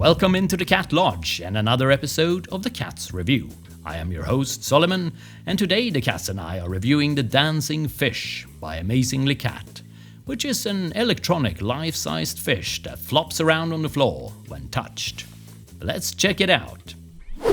Welcome into the Cat Lodge and another episode of the Cat's Review. I am your host, Solomon, and today the cats and I are reviewing the Dancing Fish by AmazinglyCat, which is an electronic life-sized fish that flops around on the floor when touched. Let's check it out.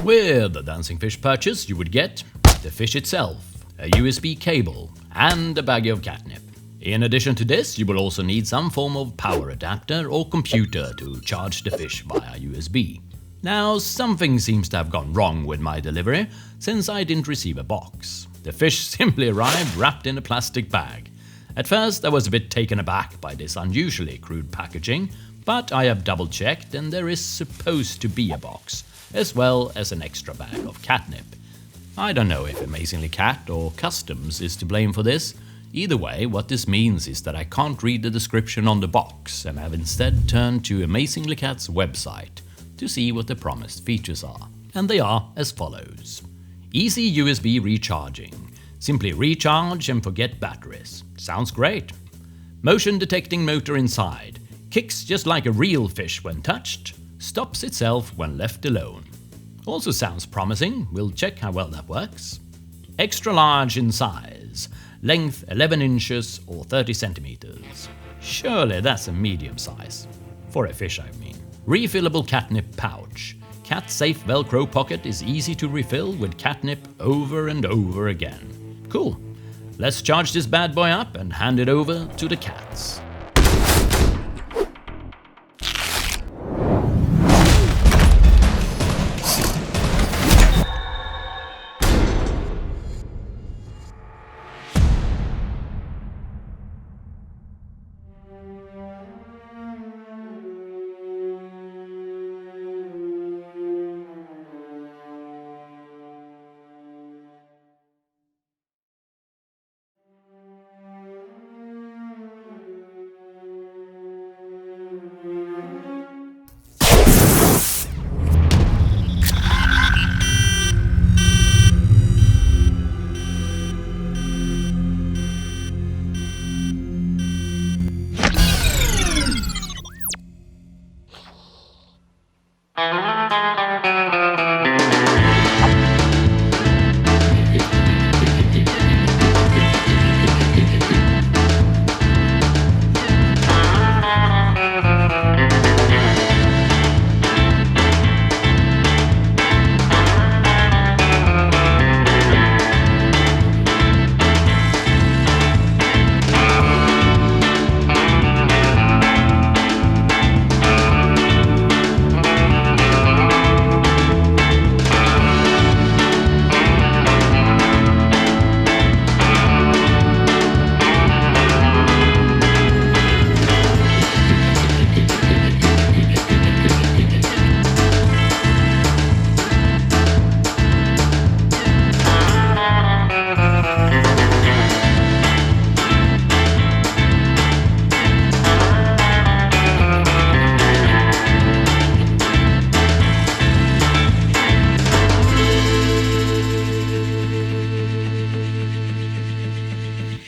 With the Dancing Fish purchase, you would get the fish itself, a USB cable, and a bag of catnip. In addition to this, you will also need some form of power adapter or computer to charge the fish via USB. Now, something seems to have gone wrong with my delivery, since I didn't receive a box. The fish simply arrived wrapped in a plastic bag. At first, I was a bit taken aback by this unusually crude packaging, but I have double-checked and there is supposed to be a box, as well as an extra bag of catnip. I don't know if AmazinglyCat or Customs is to blame for this. Either way, what this means is that I can't read the description on the box and have instead turned to AmazinglyCat's website to see what the promised features are. And they are as follows. Easy USB recharging. Simply recharge and forget batteries. Sounds great. Motion detecting motor inside. Kicks just like a real fish when touched. Stops itself when left alone. Also sounds promising. We'll check how well that works. Extra large in size. Length 11 inches or 30 centimeters. Surely that's a medium size. For a fish, I mean. Refillable catnip pouch. Cat-safe Velcro pocket is easy to refill with catnip over and over again. Cool. Let's charge this bad boy up and hand it over to the cats.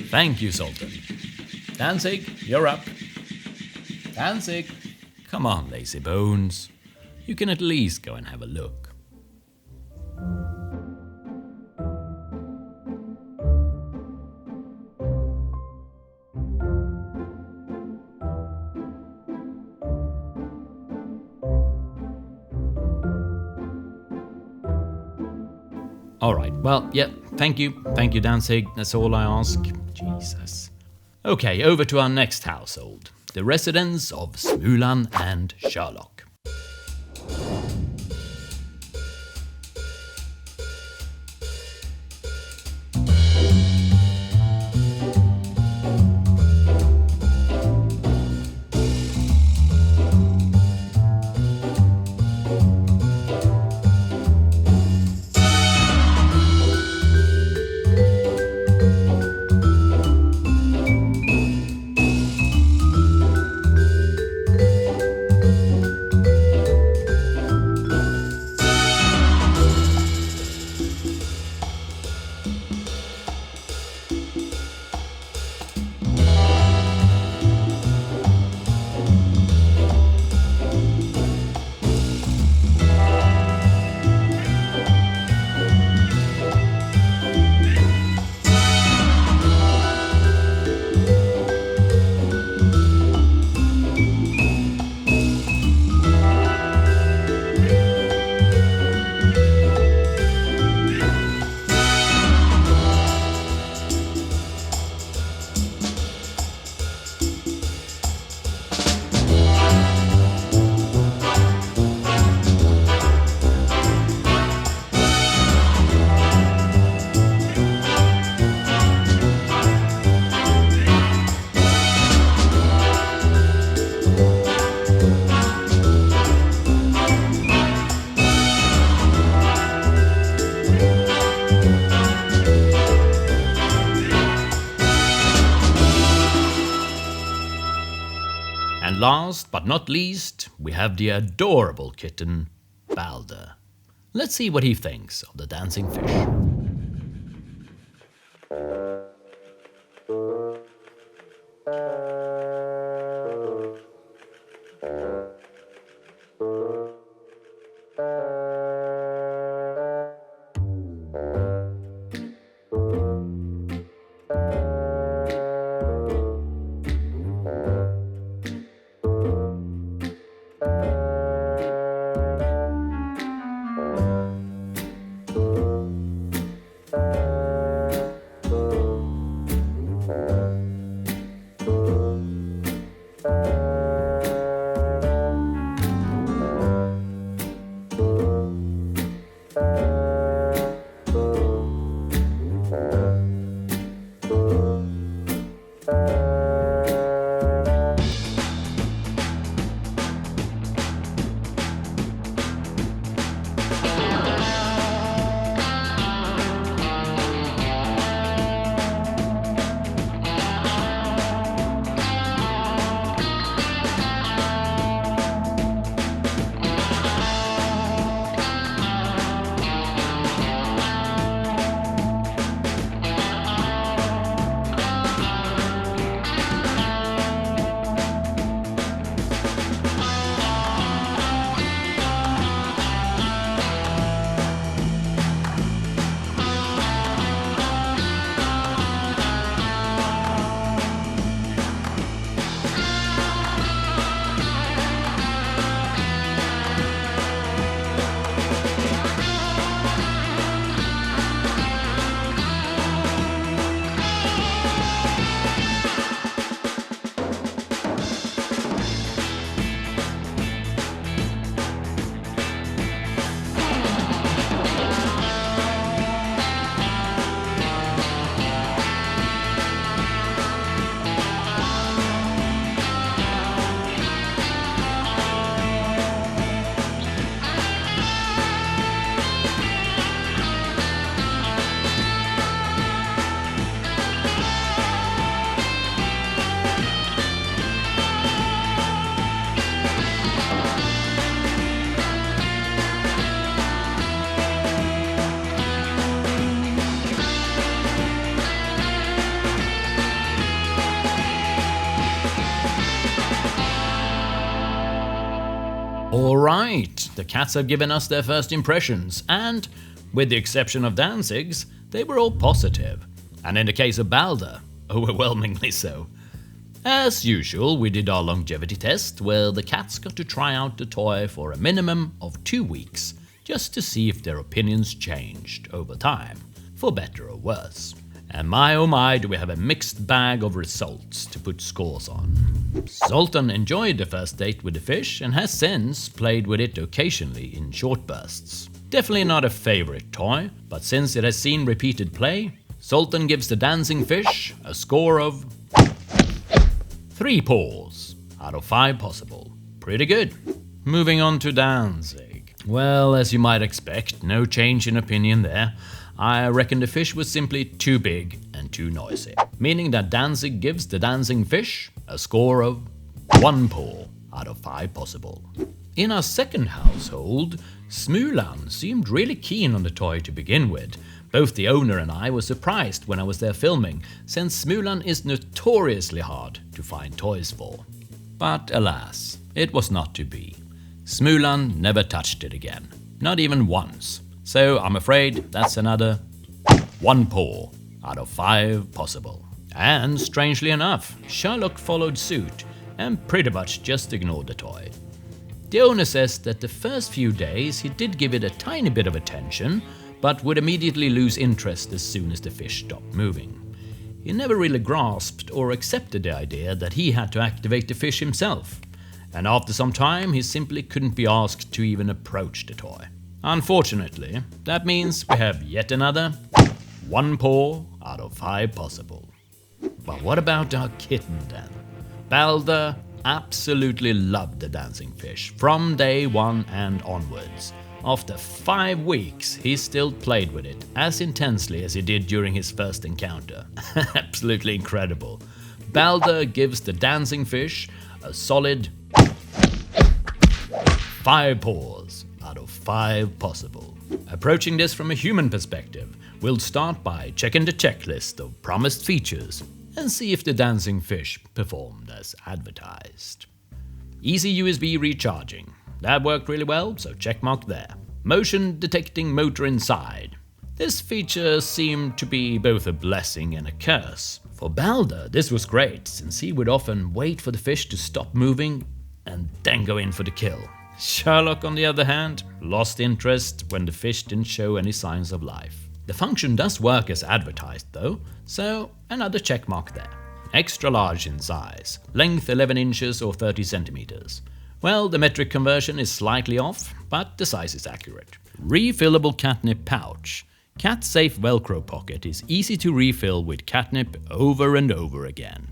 Thank you, Zoltan. Danzig, you're up. Danzig, come on, lazy bones. You can at least go and have a look. Alright, well, yeah, thank you, Danzig, that's all I ask. Jesus. Okay, over to our next household, the residence of Smulan and Sherlock. And last but not least, we have the adorable kitten, Balder. Let's see what he thinks of the dancing fish. Alright, the cats have given us their first impressions, and, with the exception of Danzig's, they were all positive. And in the case of Balder, overwhelmingly so. As usual, we did our longevity test, where the cats got to try out the toy for a minimum of 2 weeks, just to see if their opinions changed over time, for better or worse. And my oh my, do we have a mixed bag of results to put scores on. Zoltan enjoyed the first date with the fish and has since played with it occasionally in short bursts. Definitely not a favorite toy, but since it has seen repeated play, Zoltan gives the dancing fish a score of 3 paws out of 5 possible. Pretty good. Moving on to Danzig. Well, as you might expect, no change in opinion there. I reckon the fish was simply too big and too noisy, meaning that Danzig gives the dancing fish a score of 1 paw out of 5 possible. In our second household, Smulan seemed really keen on the toy to begin with. Both the owner and I were surprised when I was there filming, since Smulan is notoriously hard to find toys for. But alas, it was not to be. Smulan never touched it again, not even once. So I'm afraid that's another 1 paw out of 5 possible. And strangely enough, Sherlock followed suit and pretty much just ignored the toy. The owner says that the first few days he did give it a tiny bit of attention, but would immediately lose interest as soon as the fish stopped moving. He never really grasped or accepted the idea that he had to activate the fish himself, and after some time he simply couldn't be asked to even approach the toy. Unfortunately, that means we have yet another 1 paw out of 5 possible. But what about our kitten then? Balder absolutely loved the dancing fish from day 1 and onwards. After 5 weeks, he still played with it as intensely as he did during his first encounter. Absolutely incredible. Balder gives the dancing fish a solid 5 paws out of 5 possible. Approaching this from a human perspective, we'll start by checking the checklist of promised features and see if the dancing fish performed as advertised. Easy USB recharging. That worked really well, so checkmark there. Motion detecting motor inside. This feature seemed to be both a blessing and a curse. For Balder, this was great, since he would often wait for the fish to stop moving and then go in for the kill. Sherlock, on the other hand, lost interest when the fish didn't show any signs of life. The function does work as advertised though, so another checkmark there. Extra large in size, length 11 inches or 30 centimeters. Well, the metric conversion is slightly off, but the size is accurate. Refillable catnip pouch. Cat safe Velcro pocket is easy to refill with catnip over and over again.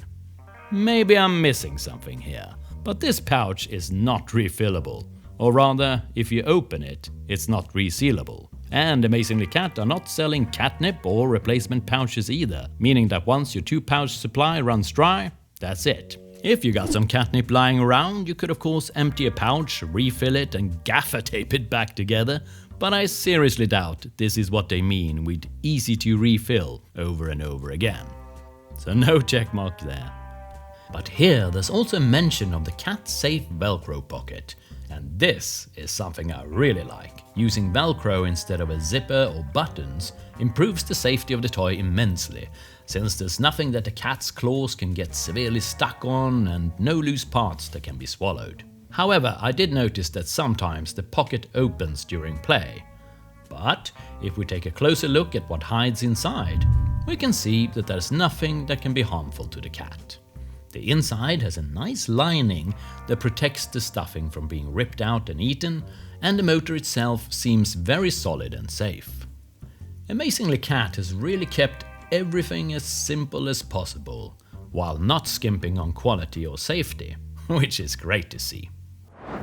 Maybe I'm missing something here, but this pouch is not refillable. Or rather, if you open it, it's not resealable. And AmazinglyCat are not selling catnip or replacement pouches either, meaning that once your 2-pouch supply runs dry, that's it. If you got some catnip lying around, you could of course empty a pouch, refill it and gaffer tape it back together, but I seriously doubt this is what they mean with easy to refill over and over again. So no checkmark there. But here there's also mention of the cat safe Velcro pocket, and this is something I really like. Using Velcro instead of a zipper or buttons improves the safety of the toy immensely, since there's nothing that the cat's claws can get severely stuck on and no loose parts that can be swallowed. However, I did notice that sometimes the pocket opens during play. But if we take a closer look at what hides inside, we can see that there's nothing that can be harmful to the cat. The inside has a nice lining that protects the stuffing from being ripped out and eaten, and the motor itself seems very solid and safe. AmazinglyCat has really kept everything as simple as possible, while not skimping on quality or safety, which is great to see.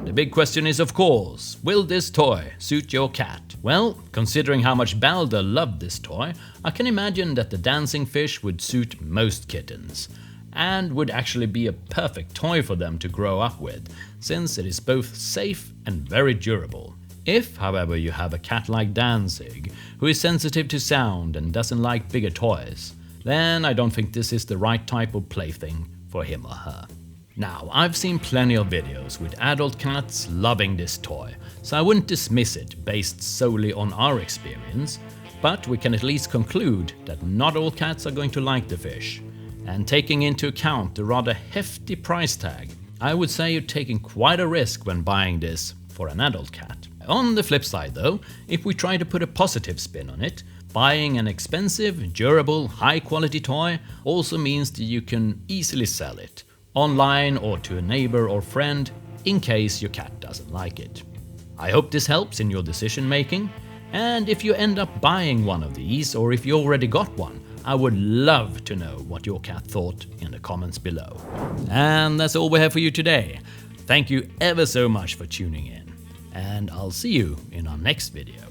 The big question is, of course, will this toy suit your cat? Well, considering how much Balder loved this toy, I can imagine that the dancing fish would suit most kittens, and would actually be a perfect toy for them to grow up with, since it is both safe and very durable. If, however, you have a cat like Danzig, who is sensitive to sound and doesn't like bigger toys, then I don't think this is the right type of plaything for him or her. Now, I've seen plenty of videos with adult cats loving this toy, so I wouldn't dismiss it based solely on our experience, but we can at least conclude that not all cats are going to like the fish. And taking into account the rather hefty price tag, I would say you're taking quite a risk when buying this for an adult cat. On the flip side though, if we try to put a positive spin on it, buying an expensive, durable, high-quality toy also means that you can easily sell it, online or to a neighbor or friend, in case your cat doesn't like it. I hope this helps in your decision making, and if you end up buying one of these, or if you already got one, I would love to know what your cat thought in the comments below. And that's all we have for you today. Thank you ever so much for tuning in, and I'll see you in our next video.